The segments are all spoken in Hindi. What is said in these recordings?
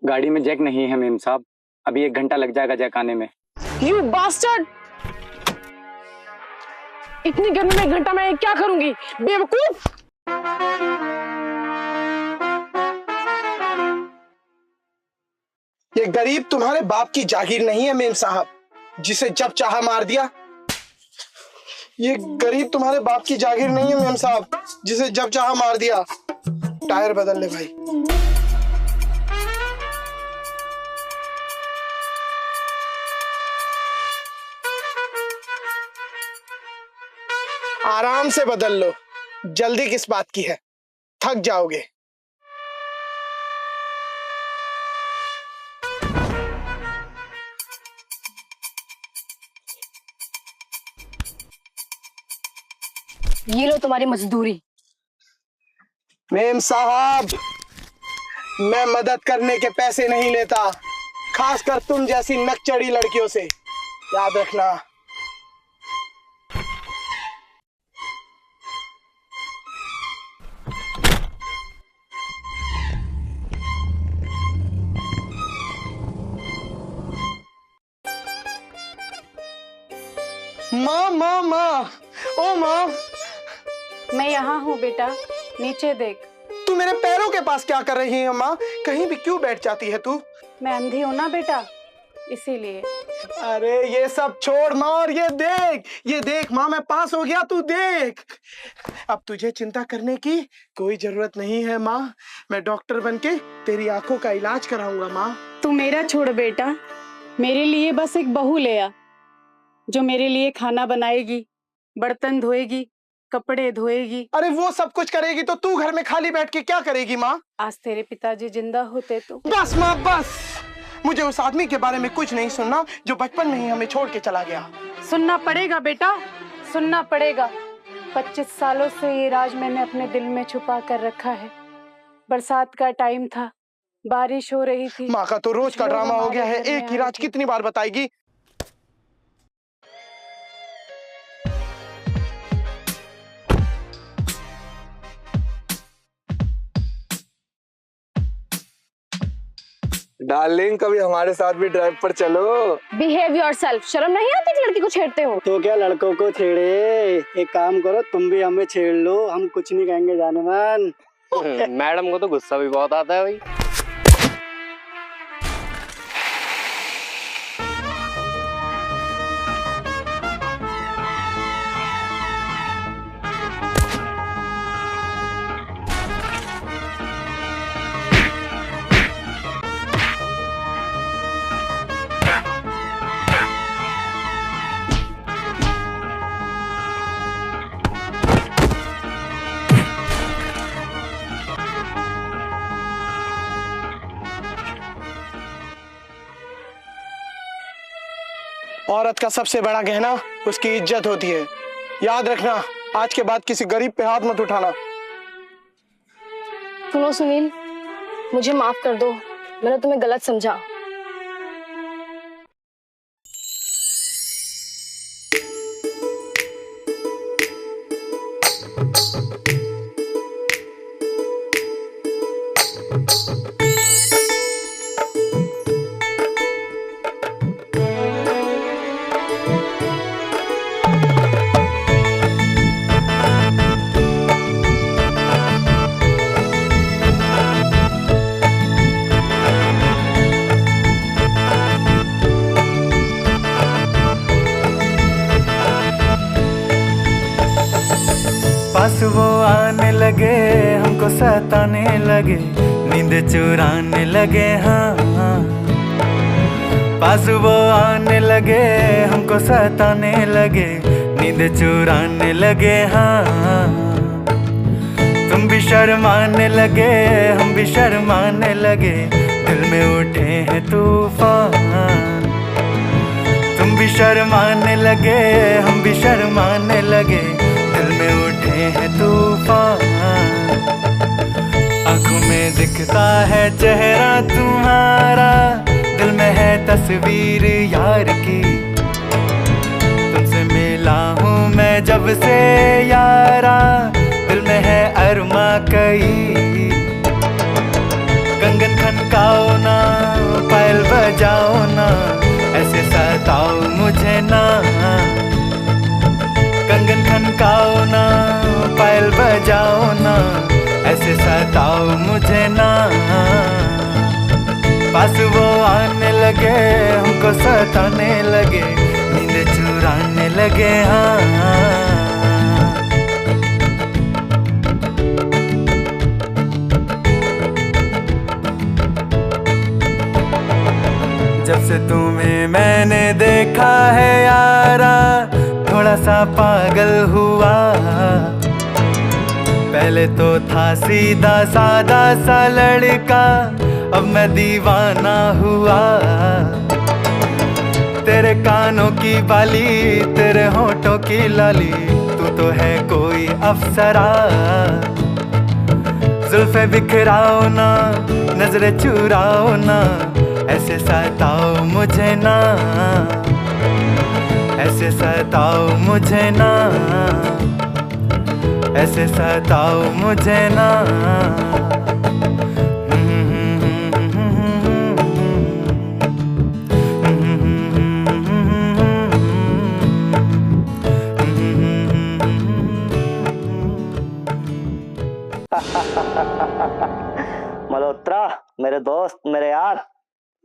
गाड़ी में जैक नहीं है मेम साहब, अभी 1 घंटा लग जाएगा जैक आने में। You bastard! इतनी गर्मी में 1 घंटा मैं क्या करूंगी बेवकूफ। ये गरीब तुम्हारे बाप की जागीर नहीं है मेम साहब, जिसे जब चाहा मार दिया। ये गरीब तुम्हारे बाप की जागीर नहीं है मेम साहब, जिसे जब चाहा मार दिया। टायर बदल ले भाई। आराम से बदल लो, जल्दी किस बात की है, थक जाओगे। ये लो तुम्हारी मजदूरी। मेम साहब, मैं मदद करने के पैसे नहीं लेता, खासकर तुम जैसी नकचड़ी लड़कियों से, याद रखना। माँ माँ माँ, ओ माँ। मैं यहाँ हूँ बेटा, नीचे देख। तू मेरे पैरों के पास क्या कर रही है माँ? कहीं भी क्यों बैठ जाती है तू? मैं अंधी हूँ ना बेटा, इसीलिए। अरे ये सब छोड़ माँ, और ये देख माँ, मैं पास हो गया, तू देख। अब तुझे चिंता करने की कोई जरूरत नहीं है माँ, मैं डॉक्टर बनके तेरी आंखों का इलाज कराऊंगा माँ। तू मेरा छोड़ बेटा, मेरे लिए बस एक बहू ले आ, जो मेरे लिए खाना बनाएगी, बर्तन धोएगी, कपड़े धोएगी। अरे वो सब कुछ करेगी तो तू घर में खाली बैठ के क्या करेगी माँ? आज तेरे पिताजी जिंदा होते तो। बस माँ बस, मुझे उस आदमी के बारे में कुछ नहीं सुनना जो बचपन में ही हमें छोड़ के चला गया। सुनना पड़ेगा बेटा, सुनना पड़ेगा। 25 सालों से ये राज मैंने अपने दिल में छुपा कर रखा है। बरसात का टाइम था, बारिश हो रही थी। माँ का तो रोज का ड्रामा हो गया है, एक ही राज कितनी बार बताएगी? डार्लिंग, कभी हमारे साथ भी ड्राइव पर चलो। Behave yourself. शर्म नहीं आती कि लड़की को छेड़ते हो? तो क्या लड़कों को छेड़े? एक काम करो, तुम भी हमें छेड़ लो, हम कुछ नहीं कहेंगे जाने मन। मैडम को तो गुस्सा भी बहुत आता है भाई। औरत का सबसे बड़ा गहना उसकी इज्जत होती है, याद रखना। आज के बाद किसी गरीब पे हाथ मत उठाना। सुनो सुनील, मुझे माफ कर दो, मैंने तुम्हें गलत समझा। पास वो आने लगे, हमको सताने लगे, नींद चुराने लगे। हाँ, पास वो आने लगे, हमको सताने लगे, नींद चुराने लगे। हाँ, तुम भी शर्माने लगे, हम भी शर्माने लगे, दिल में उठे हैं तूफान। तुम भी शर्माने लगे, हम भी शर्माने लगे, दिल में उठे हैं तूफान। आँखों में दिखता है चेहरा तुम्हारा, दिल में है तस्वीर यार की। तुमसे मिला हूँ मैं जब से यारा, दिल में है अरमा कई। कंगन खनकाओ ना ऐसे सताओ मुझे ना, पास वो आने लगे हमको सताने लगे, नींद चुराने लगे हाँ। जब से तुम्हें मैंने देखा है यारा, थोड़ा सा पागल हुआ। पहले तो था सीधा सादा सा लड़का, अब मैं दीवाना हुआ। तेरे कानों की बाली, तेरे होठों की लाली, तू तो है कोई अप्सरा। जुल्फे बिखराओ ना, नजरें चुराओ ना, ऐसे सताओ मुझे ना, ऐसे सताओ मुझे ना, ऐसे सताओ मुझे ना। मल्होत्रा, मेरे दोस्त, मेरे यार,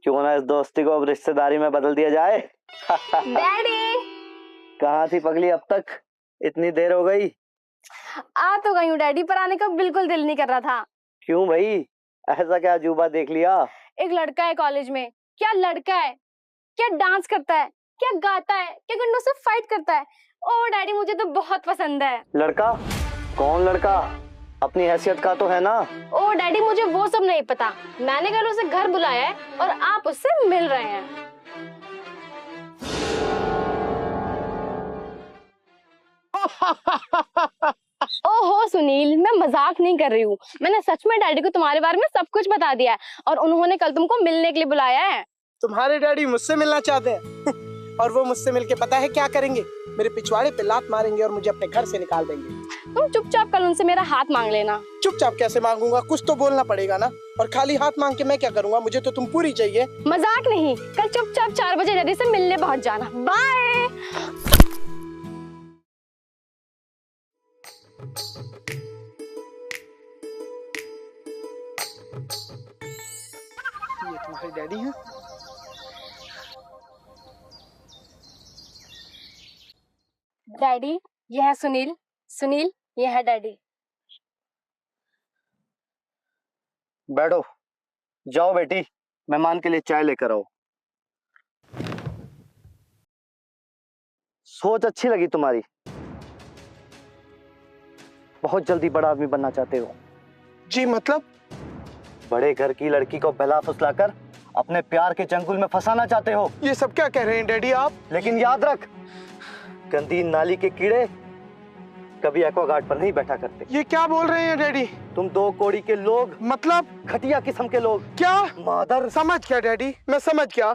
क्यों ना इस दोस्ती को अब रिश्तेदारी में बदल दिया जाए। डैडी, कहाँ थी पगली अब तक, इतनी देर हो गई। आ तो गई हूँ डैडी, पर आने का बिल्कुल दिल नहीं कर रहा था। क्यों भाई, ऐसा क्या अजूबा देख लिया? एक लड़का है कॉलेज में, क्या लड़का है, क्या डांस करता है, क्या गाता है, क्या गुंडों से फाइट करता है। ओ डैडी, मुझे तो बहुत पसंद है। लड़का? कौन लड़का? अपनी हैसियत का तो है ना। ओ डैडी, मुझे वो सब नहीं पता। मैंने कल उसे घर बुलाया है और आप उससे मिल रहे हैं। ओहो सुनील, मैं मजाक नहीं कर रही हूँ। मैंने सच में डैडी को तुम्हारे बारे में सब कुछ बता दिया है और उन्होंने कल तुमको मिलने के लिए बुलाया है। तुम्हारे डैडी मुझसे मिलना चाहते हैं और वो मुझसे मिलके पता है क्या करेंगे? मेरे पिछवाड़े पे लात मारेंगे और मुझे अपने घर से निकाल देंगे। तुम चुपचाप कल उनसे मेरा हाथ मांग लेना। चुपचाप कैसे मांगूंगा? कुछ तो बोलना पड़ेगा ना। और खाली हाथ मांग के मैं क्या करूंगा? मुझे तो तुम पूरी चाहिए। मजाक नहीं, कल चुपचाप 4 बजे डैडी से मिलने पहुंच जाना। बाय। ये तुम्हारे डैडी हैं? डैडी, ये है सुनील। सुनील, ये है डैडी। बैठो, जाओ बेटी, मेहमान के लिए चाय लेकर आओ। सोच अच्छी लगी तुम्हारी, बहुत जल्दी बड़ा आदमी बनना चाहते हो। जी मतलब? बड़े घर की लड़की को बहला फुसलाकर अपने प्यार के चंगुल में फंसाना चाहते हो। ये सब क्या कह रहे हैं डैडी आप? लेकिन याद रख, गंदी नाली के कीड़े कभी एक्वागार्ड पर नहीं बैठा करते। ये क्या बोल रहे हैं डैडी? तुम 2 कौड़ी के लोग, मतलब? घटिया किस्म के लोग। क्या? मादर। समझ गया डैडी, मैं समझ गया।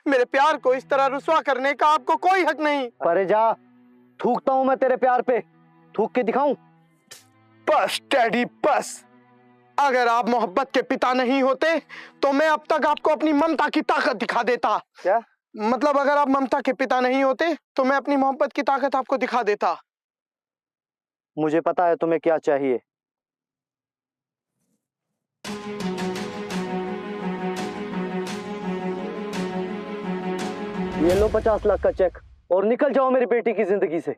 मेरे प्यार को इस तरह रुसवा करने का आपको कोई हक नहीं। परे जा, थूकता हूं मैं तेरे प्यार पे, थूक के दिखाऊं? बस डैडी बस। अगर आप मोहब्बत के पिता नहीं होते तो मैं अब तक आपको अपनी ममता की ताकत दिखा देता। क्या मतलब? अगर आप ममता के पिता नहीं होते तो मैं अपनी मोहब्बत की ताकत आपको दिखा देता। मुझे पता है तुम्हें क्या चाहिए। ये लो 50 लाख का चेक और निकल जाओ मेरी बेटी की जिंदगी से।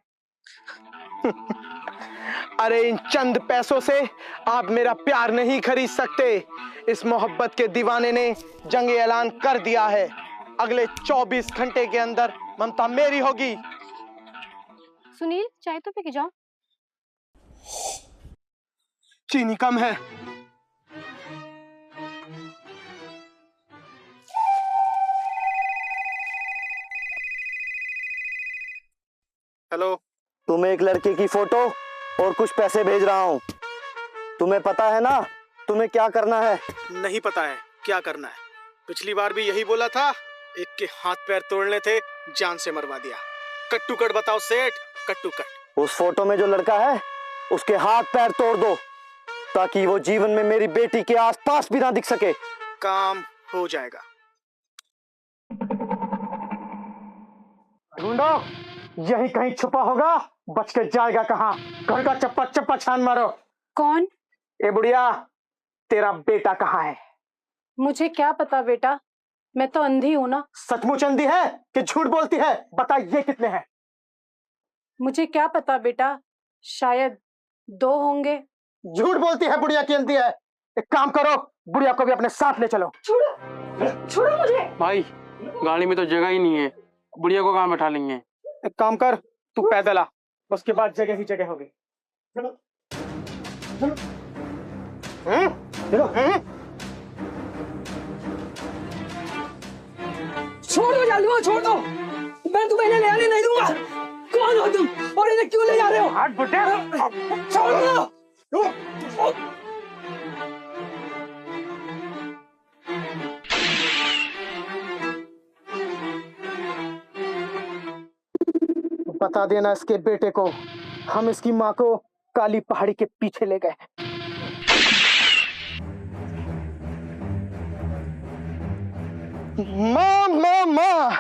अरे इन चंद पैसों से आप मेरा प्यार नहीं खरीद सकते। इस मोहब्बत के दीवाने ने जंग ऐलान कर दिया है। अगले 24 घंटे के अंदर ममता मेरी होगी। सुनील, चाय तो पी के जाओ। चीनी कम है। हेलो। तुम्हें एक लड़के की फोटो और कुछ पैसे भेज रहा हूँ। तुम्हें पता है ना तुम्हें क्या करना है? नहीं पता है क्या करना है। पिछली बार भी यही बोला था। एक के हाथ पैर तोड़ने थे, जान से मरवा दिया। कट्टू कट बताओ सेठ, कट्टू कट। उस फोटो में जो लड़का है उसके हाथ पैर तोड़ दो ताकि वो जीवन में मेरी बेटी के आसपास भी ना दिख सके। काम हो जाएगा। ढूंढो, यही कहीं छुपा होगा, बच के जाएगा कहाँ। घर का चप्पा चप्पा छान मारो। कौन? ए बुढ़िया, तेरा बेटा कहाँ है? मुझे क्या पता बेटा, मैं तो अंधी हूं ना। सचमुच अंधी है कि झूठ बोलती है? बता, ये कितने हैं? मुझे क्या पता बेटा, शायद 2 होंगे। झूठ बोलती है, बुढ़िया की अंधी है। एक काम करो, बुढ़िया को भी अपने साथ ले चलो। छोड़ो मुझे। भाई गाड़ी में तो जगह ही नहीं है, बुढ़िया को कहाँ बैठा लेंगे? एक काम कर, तू पैदल आ, उसके बाद जगह ही जगह होगी। चलो चलो। चलो। छोड़ दो जालू, छोड़ दो, मैं तुम्हें ले आने नहीं दूंगा। कौन हो तुम और इन्हें क्यों ले जा रहे हो? हाथ बुढ़िया, छोड़ दो। बता देना इसके बेटे को, हम इसकी माँ को काली पहाड़ी के पीछे ले गए। माँ माँ माँ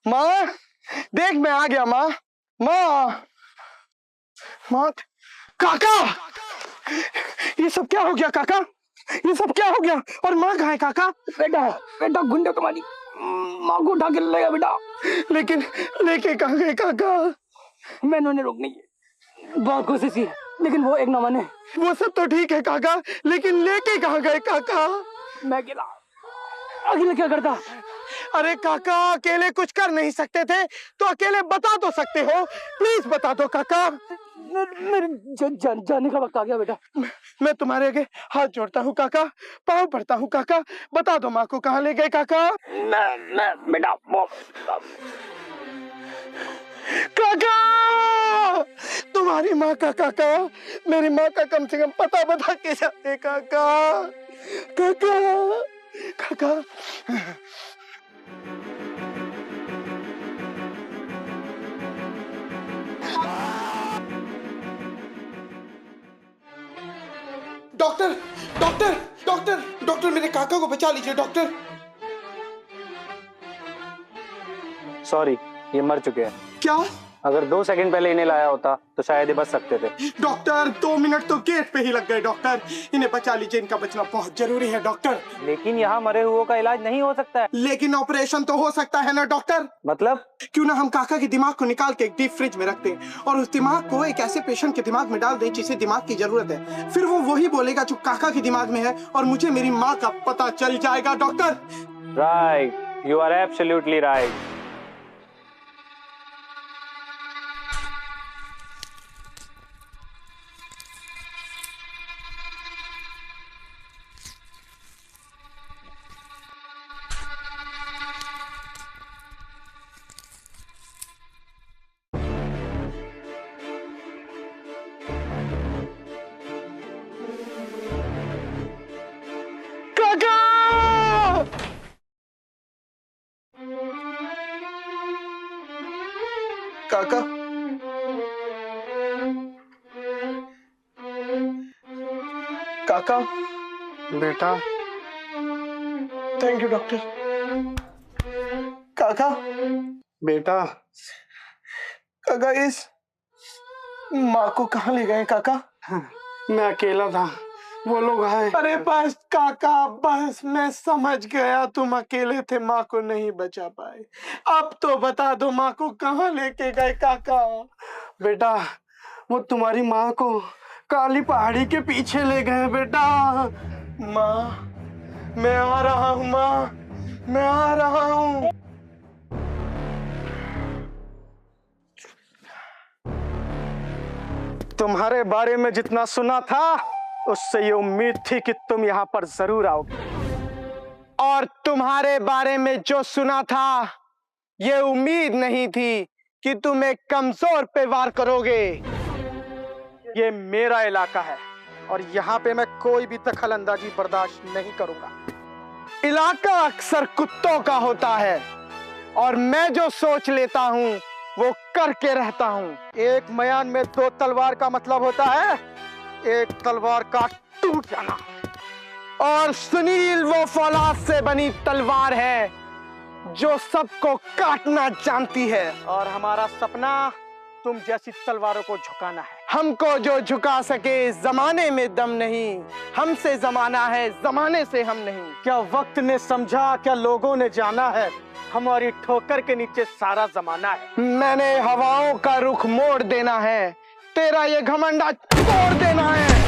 माँ, देख मैं आ गया माँ। माँ माँ, काका, ये सब क्या हो गया काका? ये सब क्या हो गया? और माँ कहाँ है काका? बेटा बेटा, गुंडे तुम्हारी माँ को उठा के ले गया बेटा। लेकिन लेके कहाँ गए काका? मैंने उन्हें रोकने की बहुत कोशिश की, लेकिन वो एक न माने। वो सब तो ठीक है काका, लेकिन लेके कहाँ गए काका? मैं अकेला अकेले क्या करता? अरे काका, अकेले कुछ कर नहीं सकते थे तो अकेले बता तो सकते हो, प्लीज बता दो काका। मेरे जाने का वक्त आ गया बेटा। मैं तुम्हारे आगे हाथ जोड़ता हूँ काका, पाँव पड़ता हूँ काका, बता दो माँ को कहाँ ले गए काका? मैं बेटा काका, तुम्हारी माँ का काका, मेरी माँ का कम से कम पता बता के जाते काका। काका काका, डॉक्टर डॉक्टर डॉक्टर डॉक्टर, मेरे काका को बचा लीजिए डॉक्टर। सॉरी, ये मर चुके हैं। क्या? अगर 2 सेकंड पहले इन्हें लाया होता तो शायद ये बच सकते थे। डॉक्टर 2 मिनट तो गेट पे ही लग गए डॉक्टर, इन्हें बचा लीजिए, इनका बचना बहुत जरूरी है डॉक्टर। लेकिन यहाँ मरे हुओं का इलाज नहीं हो सकता है। लेकिन ऑपरेशन तो हो सकता है ना डॉक्टर? मतलब? क्यों ना हम काका के दिमाग को निकाल के एक डीप फ्रिज में रखते हैं और उस दिमाग को एक ऐसे पेशेंट के दिमाग में डाल दें जिसे दिमाग की जरूरत है, फिर वो वही बोलेगा जो काका के दिमाग में है और मुझे मेरी माँ का पता चल जाएगा doctor. Right, you are absolutely right. काका, काका, बेटा, थैंक यू डॉक्टर। काका, बेटा, काका इस माँ को कहाँ ले गए काका? मैं अकेला था, वो लोग आए। अरे बस काका, बस मैं समझ गया, तुम अकेले थे, माँ को नहीं बचा पाए। अब तो बता दो माँ को कहाँ लेके गए काका? बेटा, वो तुम्हारी माँ को काली पहाड़ी के पीछे ले गए बेटा। माँ, मैं आ रहा हूँ माँ, मैं आ रहा हूँ। तुम्हारे बारे में जितना सुना था उससे ये उम्मीद थी कि तुम यहाँ पर जरूर आओगे, और तुम्हारे बारे में जो सुना था ये उम्मीद नहीं थी कि तुम एक कमजोर पे वार करोगे। ये मेरा इलाका है और यहाँ पे मैं कोई भी दखल अंदाजी बर्दाश्त नहीं करूंगा। इलाका अक्सर कुत्तों का होता है और मैं जो सोच लेता हूँ वो करके रहता हूँ। एक मयान में 2 तलवार का मतलब होता है एक तलवार का टूट जाना। और सुनील वो फौलाद से बनी तलवार है जो सबको काटना जानती है। और हमारा सपना तुम जैसी तलवारों को झुकाना है। हमको जो झुका सके जमाने में दम नहीं, हमसे जमाना है जमाने से हम नहीं। क्या वक्त ने समझा, क्या लोगों ने जाना है, हमारी ठोकर के नीचे सारा जमाना है। मैंने हवाओं का रुख मोड़ देना है, तेरा ये घमंडा तोड़ देना है।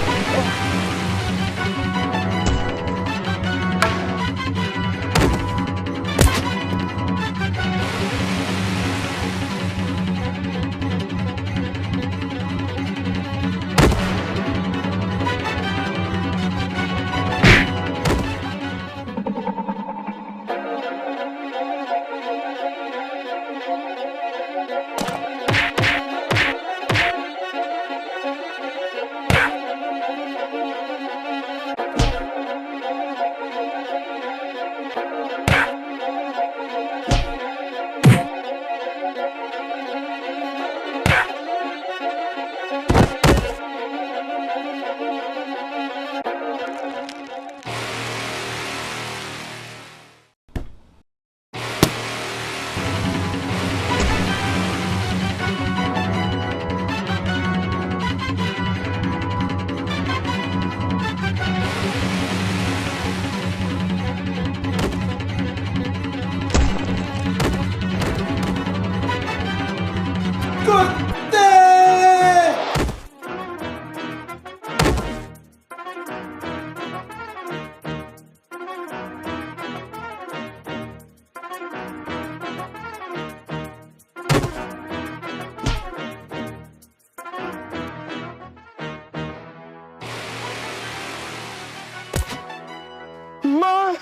माँ,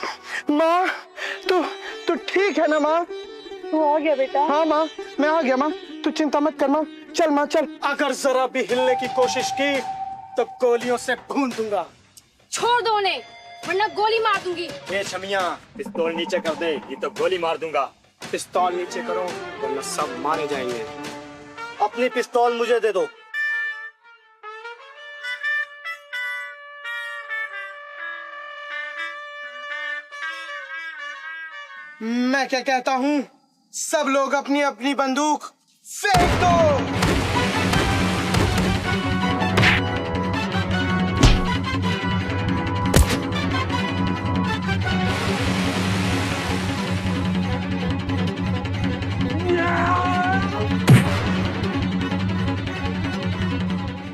माँ, तू ठीक है ना माँ? तू आ गया बेटा? हाँ माँ, मैं आ गया माँ, तू चिंता मत कर माँ। चल माँ चल। अगर जरा भी हिलने की कोशिश की तो गोलियों से भून दूंगा। छोड़ दो उन्हें, वरना गोली मार दूंगी। ए शमिया, पिस्तौल नीचे कर दे, ये तो गोली मार दूंगा। पिस्तौल नीचे करो वरना सब मारे जाएंगे। अपनी पिस्तौल मुझे दे दो। मैं क्या कहता हूँ, सब लोग अपनी अपनी बंदूक फेंक दो।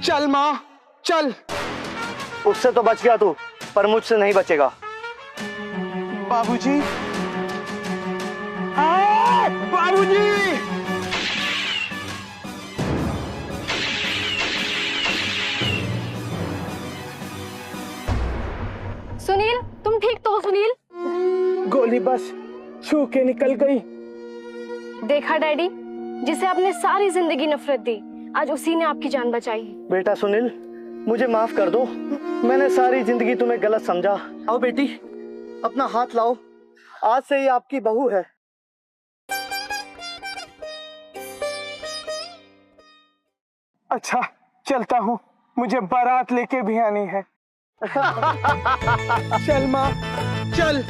चल माँ चल। उससे तो बच गया तू, पर मुझसे नहीं बचेगा। बाबूजी, बाबूजी। सुनील, तुम ठीक तो हो सुनील? गोली बस छू के निकल गई। देखा डैडी, जिसे आपने सारी जिंदगी नफरत दी, आज उसी ने आपकी जान बचाई। बेटा सुनील, मुझे माफ कर दो, मैंने सारी जिंदगी तुम्हें गलत समझा। आओ बेटी, अपना हाथ लाओ, आज से ये आपकी बहू है। अच्छा चलता हूँ, मुझे बारात लेके भी आनी है। चल माँ चल।